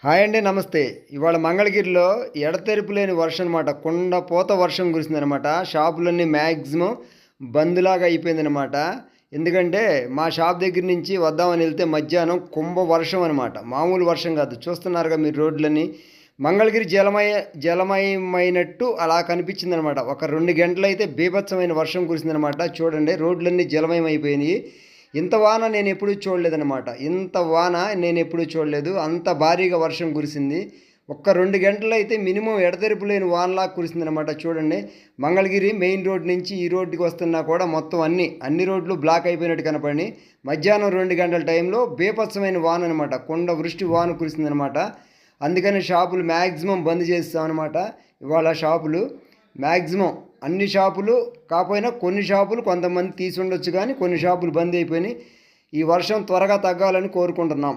Hi అండి, నమస్తే. ఇవాళ మంగళగిరిలో ఎడతెరిపి లేని వర్షం అనమాట. కుండపోత వర్షం కురిసిందనమాట. షాపులన్నీ మ్యాక్సిమం బంద్‌లాగా అయిపోయిందనమాట. ఎందుకంటే మా షాప్ దగ్గర నుంచి వద్దామని వెళ్తే మధ్యాహ్నం కుంభ వర్షం అనమాట. మామూలు వర్షం కాదు. చూస్తున్నారుగా మీరు రోడ్లన్నీ. మంగళగిరి జలమయమైనట్టు అలా కనిపించిందనమాట. ఒక 2 గంటలైతే బీభత్సమైన వర్షం కురిసిందనమాట. చూడండి, రోడ్లన్నీ జలమయం అయిపోయినాయి. ఇంత వాన నేను ఎప్పుడూ చూడలేదనమాట. ఇంత వాన నేను ఎప్పుడూ చూడలేదు. అంత భారీగా వర్షం కురిసింది. ఒక్క 2 గంటలు అయితే మినిమం ఎడతెరిపి లేని వానలా కురిసిందనమాట. చూడండి, మంగళగిరి మెయిన్ రోడ్ నుంచి ఈ రోడ్డుకి వస్తున్నా కూడా మొత్తం అన్ని రోడ్లు బ్లాక్ అయిపోయినట్టు కనపడి మధ్యాహ్నం 2 గంటల టైంలో బీభత్సమైన వాన అనమాట. కొండ వృష్టి వాన కురిసిందనమాట. అందుకని షాపులు మ్యాక్సిమం బంద్ చేస్తామన్నమాట. ఇవాళ షాపులు మ్యాక్సిమం అన్ని షాపులు కాకపోయినా కొన్ని షాపులు కొంతమంది తీసి ఉండొచ్చు, కానీ కొన్ని షాపులు బంద్ అయిపోయినాయి. ఈ వర్షం త్వరగా తగ్గాలని కోరుకుంటున్నాం.